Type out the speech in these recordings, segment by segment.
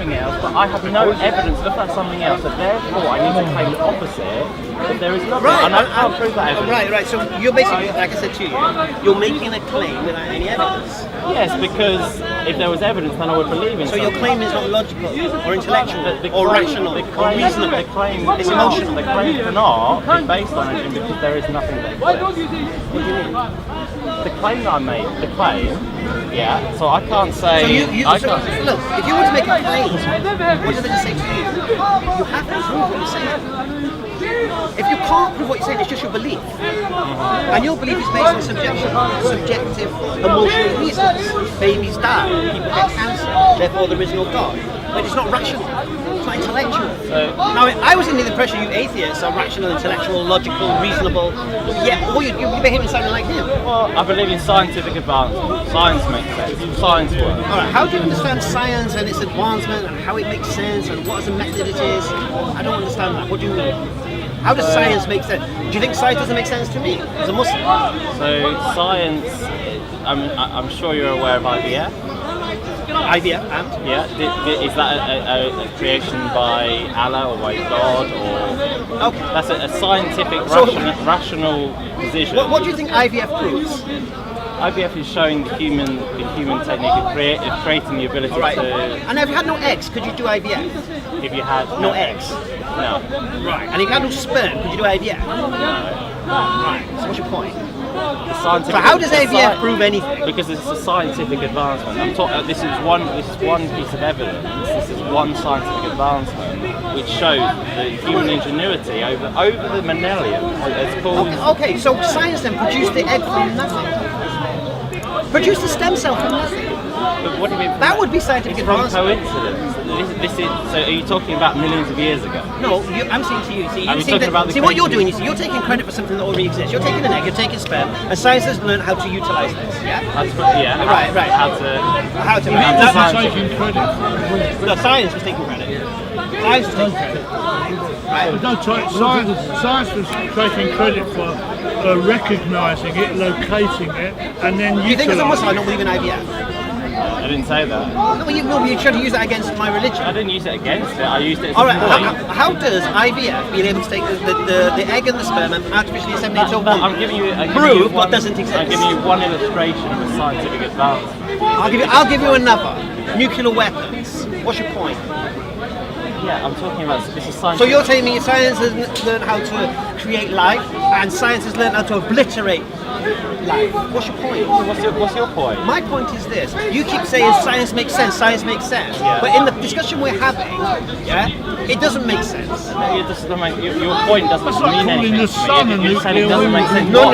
something else, but I have no evidence of that something else, so therefore I need to claim the opposite, but there is nothing, and I can't prove that evidence. Right, so you're basically, like I said to you, you're making a claim without any evidence. Yes, because if there was evidence, then I would believe in So something. your claim is not logical, or intellectual, or rational, or reasonable. It's emotional. The claim cannot be based on anything because there is nothing that exists. What do you mean? The claim that I made, yeah, so I can't say... Look, if you want to make a claim, what does it say to you? You have to prove what you're saying. If you can't prove what you're saying, it's just your belief. And your belief is based on subjective, emotional reasons. Babies die, people get cancer, therefore there is no God. But it's not rational, it's not intellectual. Now, I was under the impression you atheists are rational, intellectual, logical, reasonable, yet you're behaving something like him. Well, I believe in scientific advancement. Science makes sense. Science works. Alright, how do you understand science and its advancement and how it makes sense and what is the method it is? I don't understand that. What do you mean? How does science make sense? Do you think science doesn't make sense to me as a Muslim? So science, I'm sure you're aware of IVF. IVF, and? Yeah, is that a creation by Allah or by God, or okay. That's a scientific, rational decision. What do you think IVF proves? IVF is showing the human technique of creating the ability to... And if you had no eggs, could you do IVF? If you had no eggs? No. Right. And if you had no sperm, could you do IVF? No. Right. So what's your point? So how does IVF prove anything? Because it's a scientific advancement. This is one piece of evidence. This is one scientific advancement which shows the human ingenuity over the millennium. It's called. Okay. So science then produced the egg from nothing. Produced a stem cell from nothing. But what do you mean? That would be scientific advancement. Coincidence. So are you talking about millions of years ago? No, I'm saying to you. See what you're doing. You're taking credit for something that already exists. You're taking an egg, you're taking sperm, and science has learned how to utilize this. Yeah. Right. How to. Taking credit. No, science was taking credit. Science was taking credit. Right. Science was taking credit for recognising it, locating it, and then you think as a Muslim I don't believe in IVF? I didn't say that. No, you tried to use that against my religion. I didn't use it against it. I used it as a point. How does IVF being able to take the egg and the sperm and artificially assemble it into a woman prove what doesn't exist? I'll give you one illustration of a scientific advancement. I'll give you another. Nuclear weapons. What's your point? Yeah, I'm talking about this is science. So you're telling me science has learned how to create life, and science has learned how to obliterate life. What's your point? What's your point? My point is this: you keep saying science makes sense, yeah. but in the discussion we're having, it doesn't make sense. It doesn't make, your point doesn't mean anything. The sun and you're saying it doesn't make sense. No.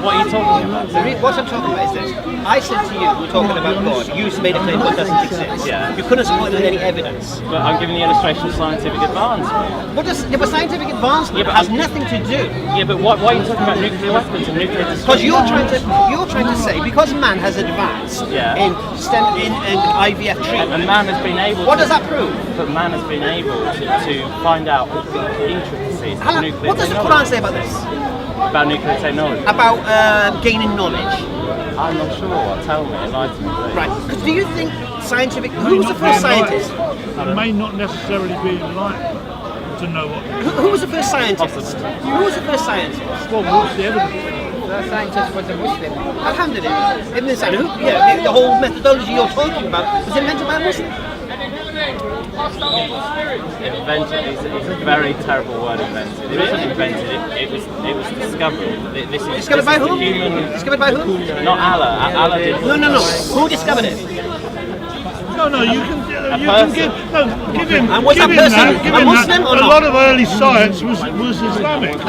What are you talking about? What I'm talking about is this. I said to you, we're talking about God. You made a claim God doesn't exist. Yeah. You couldn't support it with any evidence. But I'm giving the illustration of scientific advancement. But scientific advancment has nothing to do. Yeah, but why are you talking about nuclear weapons and nuclear destruction? Because you're trying to say because man has advanced in IVF treatment. And man has been able. What does that prove? But man has been able to find out the intricacies of nuclear. What does the Quran say about this? About nuclear technology. About gaining knowledge. I'm not sure. Tell me, enlighten me, please. Right. Because do you think scientific? Who was the first scientist? It may not necessarily be enlightened to know what. Who was the first scientist? Who was the first scientist? Well, what's the evidence? The scientist was a Muslim. Alhamdulillah. Ibn Sina. Yeah, the whole methodology you're talking about was invented by a Muslim. Invented is a very terrible word. Invented. It wasn't invented. It was discovered. Discovered by who? Discovered by who? Not Allah. Allah did. No. Who discovered it? No, you can give him. And what's that person? A Muslim or not? A lot of early science was Islamic. No.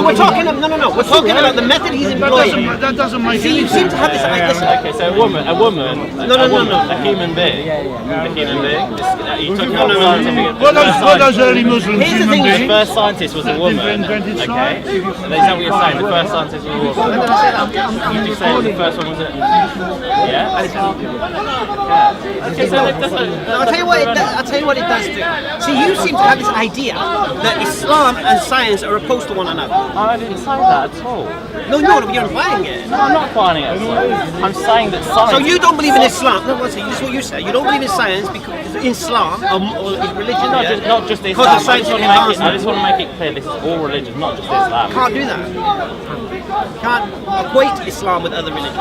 We're talking about the method he's employing. That doesn't make sense. You seem to have this. Okay, so a woman. A human being. A human being. You're talking about scientific. What those early Muslims? Here's the thing. The first scientist was a woman. Okay. Is that what you're saying? The first scientist was a woman. When did I say that? You just said the first one was a. Yeah. Okay, so it doesn't. I'll tell you what it does do. See, you seem to have this idea that Islam and science are opposed to one another. I didn't say that at all. No, you're implying it. No, I'm not finding it at all. I'm saying that science. So you don't believe in Islam? No, this is what you say. You don't believe in science because in Islam or in religion? Not just Islam. Because of scientific advancement. I just want to make it clear. This is all religions, not just Islam. Can't do that. Can't equate Islam with other religions.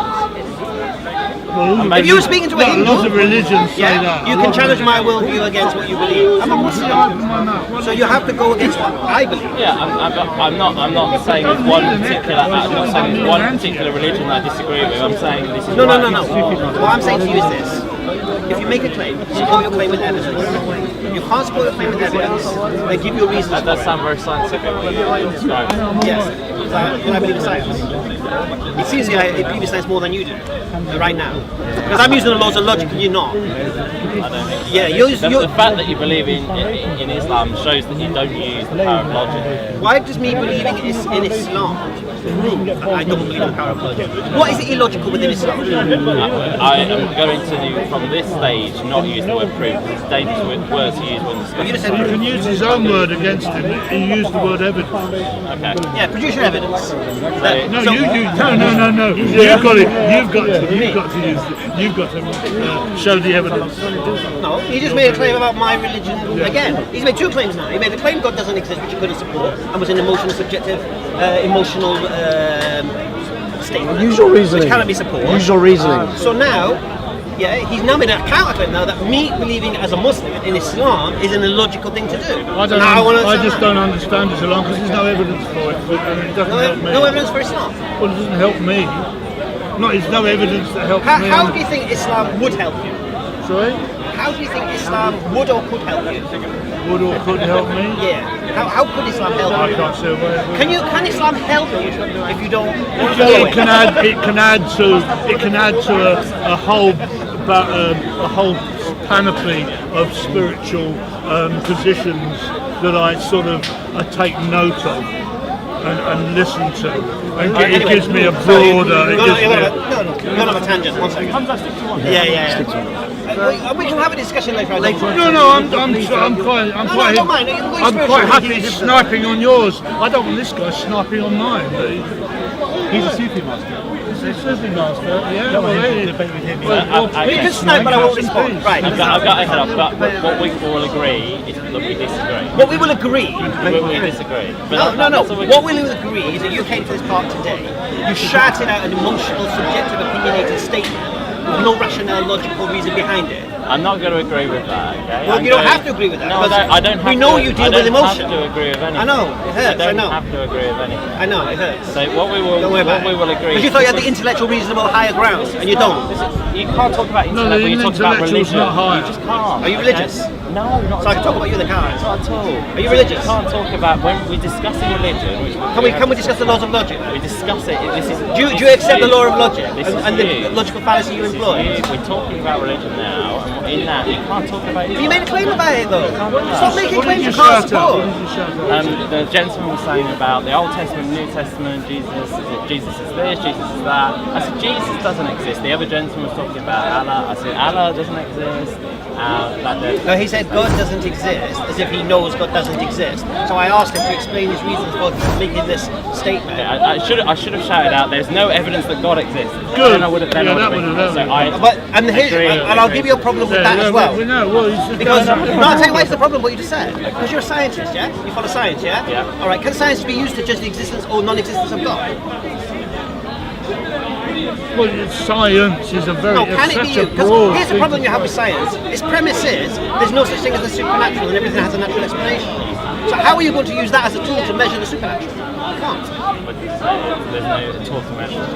If you were speaking to a Hindu, lots of religions say that. you can challenge my worldview against what you believe. I'm a Muslim, so you have to go against what I believe. Yeah, I'm not saying there's one particular. I'm not saying there's one particular religion that I disagree with. I'm saying this is No. What I'm saying to you is this: if you make a claim, support your claim with evidence. If you can't support your claim with evidence, then give your reasons. That does sound very scientific when you describe it. Yes, I believe in science. It seems like I believe in science more than you do right now, because I'm using the laws of logic and you're not. I don't think so. Yeah, The fact that you believe in Islam shows that you don't use the power of logic. Why does me believing in Islam prove that I don't believe in the power of logic? What is illogical within Islam? I am going to, from this stage, not use the word proof. It's a dangerous word to use when You just discussing. said You can use his own word against him. He used the word evidence. Okay. yeah, produce your evidence. No, So- no. You've got to show the evidence. No, he just made a claim about my religion again. He's made two claims now. He made a claim God doesn't exist, which he couldn't support, and was an emotional, subjective, emotional statement. Usual reasoning. Which cannot be supported. Usual reasoning. So now, he's now made a counterclaim now that me believing as a Muslim in Islam is an illogical thing to do. I just don't understand Islam because there's no evidence for it. And it doesn't help me. No evidence for Islam. Well, it doesn't help me. There's no evidence that helps me. How do you think Islam would help you? Sorry? How do you think Islam would or could help you? Would or could help me? Yeah. How could Islam help I you? can't say a word. Can Islam help you if you don't? It can add to a whole panoply of spiritual positions that I sort of take note of and listen to, and it gives me a broader. You're on a tangent. 1 second. Hamza, stick to one. Yeah. We can have a discussion later on. No, I'm quite happy sniping on yours. I don't want this guy sniping on mine. He's a Sufi master. He's a Sufi master. Yeah. We can snipe, but I won't respond. Right. I've got to head up, but what we will agree is that we disagree. What we will agree. We disagree. No. What we will agree is that you came to this park today. You shouted out an emotional, subjective, opinionated statement with no rational, logical reason behind it. I'm not going to agree with that. Okay? Well, you don't have to agree with that. No, I don't have we know to, you deal with emotion. I don't have to agree with anything. I know, it hurts, I I know. don't have to agree with anything. I know, it hurts. So what we will agree. Because you thought you had the intellectual, reasonable, higher grounds, and you don't. You can't talk about intellect when you talk about intellectual's religion. not higher. You just can't. Are you religious? No, not So I at can talk all. about you in the car. Not at all. Are you religious? You can't talk about when we're discussing religion. Can we discuss the laws of logic? We discuss it. This is. Do you accept the law of logic This is and the you. logical fallacy you This is employ? you. We're talking about religion now, and in that you can't talk about. You made a claim about it though. Stop making What did claims you you can't shout out? support. The gentleman was saying about the Old Testament, New Testament, Jesus is this, Jesus is that. I said Jesus doesn't exist. The other gentleman was talking about Allah. I said Allah doesn't exist. No, he said God doesn't exist, as if he knows God doesn't exist. So I asked him to explain his reasons for making this statement. I should have shouted out. There's no evidence that God exists. Good. Then I would have. Then Yeah, I would that have would have- been. So I agree. And I'll give you a problem with that as well. We know. Well, it's just Because, I'll tell you why it's the problem what you just said. Because you're a scientist, yeah? You follow science, yeah? Yeah. Alright, can science be used to judge the existence or non-existence of God? Well, science is a very No, can it be such a used? Because broad here's the thing. problem you have with science. Its premise is there's no such thing as the supernatural and everything has a natural explanation. So how are you going to use that as a tool to measure the supernatural? You can't. There's no talk to measure.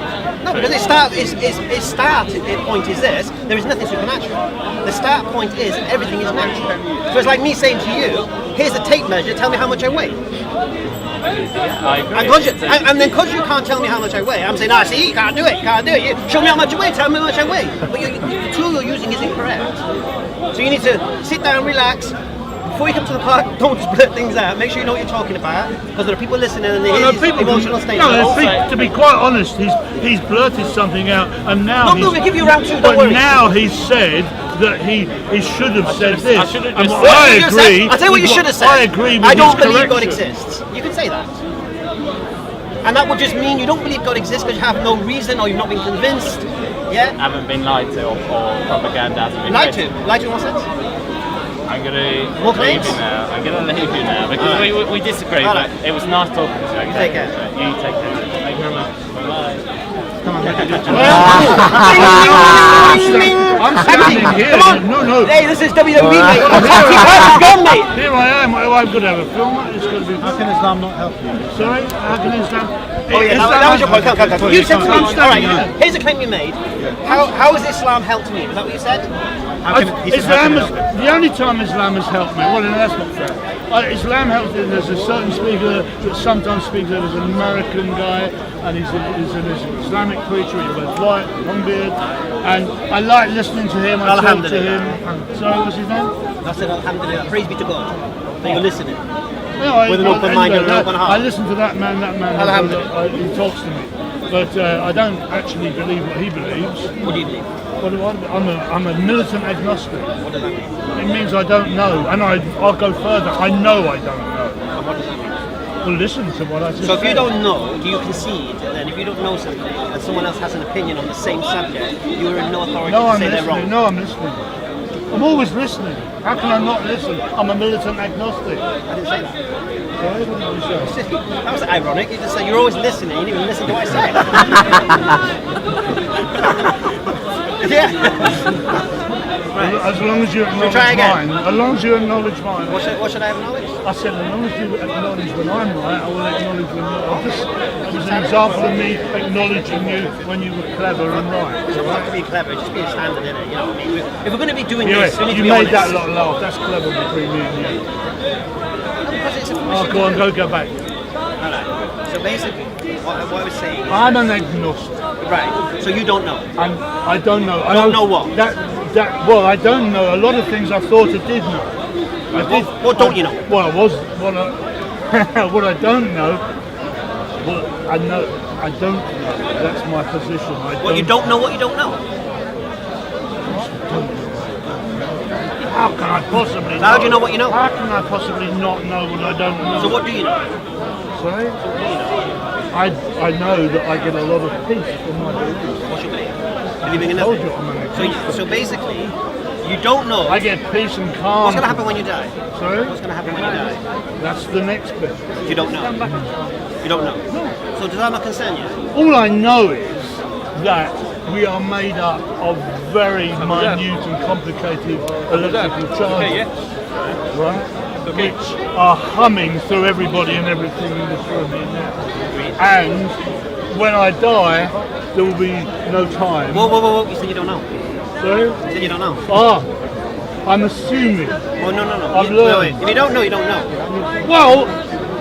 No, because its start point is this, there is nothing supernatural. The start point is everything is natural. So it's like me saying to you, here's a tape measure, tell me how much I weigh. I agree. And then because you can't tell me how much I weigh, I'm saying, see, you can't do it. You show me how much you weigh, tell me how much I weigh. But the tool you're using is incorrect. So you need to sit down, relax. Before you come to the park, don't split things out. Make sure you know what you're talking about, because there are people listening and they hear these emotional statements. To be quite honest, he's blurted something out, and now No, we'll give you round two, don't worry. now he's said that he should have said this. I should have And just what said- I agree. I'll tell you what you should have said. I agree with I don't his believe God correction. exists. You can say that. And that would just mean you don't believe God exists because you have no reason or you've not been convinced. Yeah? Haven't been lied to or propaganda hasn't been Lied fed. to. Lied to in what sense? I'm gonna More leave claims? you now. I'm gonna leave you now because Alright. we disagree. Alright. But it was nice talking to you. Take care. You take care. Thank you very much. Bye. I'm standing here. Come on. No. Hey, this is WWE, mate. I'm talking about gun, mate. Here I am. I've got to have a film. It's going to be. How can Islam not help you? Sorry, how can Islam? Oh yeah, that was your point. Come. You said to me, I'm all standing right, here. here's a claim you made. How has Islam helped me? Is that what you said? How can he said, how Islam can has, it help? the only time Islam has helped me, well, no, that's not fair. Islam helps me. There's a certain speaker that sometimes speaks. There was an American guy, and he's an Islamic preacher. He wears white, long beard, and I like listening to him. I talk to him. Sorry, what's his name? I said, Alhamdulillah. Praise be to God. That you're listening. No, With an open mind and an open heart. I listen to that man. Alhamdulillah. He talks to me, but I don't actually believe what he believes. What do you believe? I'm a militant agnostic. What does that mean? It means I don't know, and I'll go further. I know I don't know. And what does that mean? Well, listen to what I just So if you said. don't know, do you concede? Then if you don't know something and someone else has an opinion on the same subject, you are in no authority No, to I'm say they're listening. wrong. No, I'm listening. I'm always listening. How can I not listen? I'm a militant agnostic. I didn't say that. Sorry, what did you say? That was ironic. You just said you're always listening. You didn't even listen to what I said. Yeah. As long as you acknowledge try again? mine. As long as you acknowledge mine. What should I have knowledge? I said, as long as you acknowledge when I'm right, I will acknowledge when you're right. It was an example of me acknowledging you when you were clever and right. It doesn't have to be clever. Just be a standard in it. You know what I mean? If we're going to be doing Yeah, this, we need to you be made honest. that lot laugh. That's clever between me and you. Because it's a Oh, go on, go back. Alright. So basically, what I was saying is, I'm an agnostic. right. So you don't know. I don't know. I Don't know what? Well, I don't know. A lot of things I thought I did know. What don't you know? Well, what I don't know. What I know, I don't know. That's my position. What you don't know, what you don't know. How can I possibly? How do you know what you know? How can I possibly not know what I don't know? So what do you know? Sorry? I know that I get a lot of peace from my beliefs. What's your belief? Believing in I told nothing. you I'm an So basically, you don't know. I get peace and calm. What's going to happen when you die? Sorry? What's going to happen when you die? That's the next bit. You don't know. You don't know. So does that not concern you? All I know is that we are made up of very minute and complicated electrical charges, right? Which are humming through everybody and everything in this room here now. And when I die, there will be no time. Whoa. You said you don't know. Sorry? You said you don't know. I'm assuming. Oh, no. I've learned. If you don't know, you don't know. Well,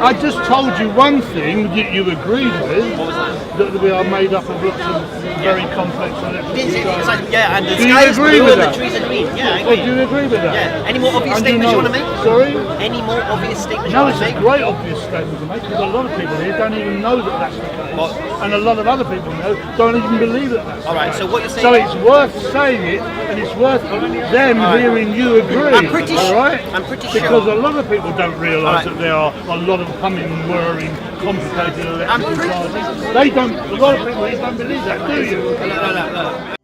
I just told you one thing that you agreed with. What was that? That we are made up of lots of very complex electrical It's charges. like, yeah, and the Do you sky is agree blue with and that? the trees are green. Yeah, I Oh, agree. do you agree with that? Yeah. Any more obvious And statements you want to make? Sorry? Any more obvious statements you No, want it's to a make? great obvious statement to make because a lot of people here don't even know that that's the case. What? And a lot of other people don't even believe that that's All right, the so case. what you're saying- So it's worth saying it and it's worth them hearing you agree. I'm pretty all right? I'm pretty sure. Because a lot of people don't realise All right. that there are a lot of humming, whirring, complicated electrical pretty- charges. They don't, a lot of people here don't believe that, do you? No.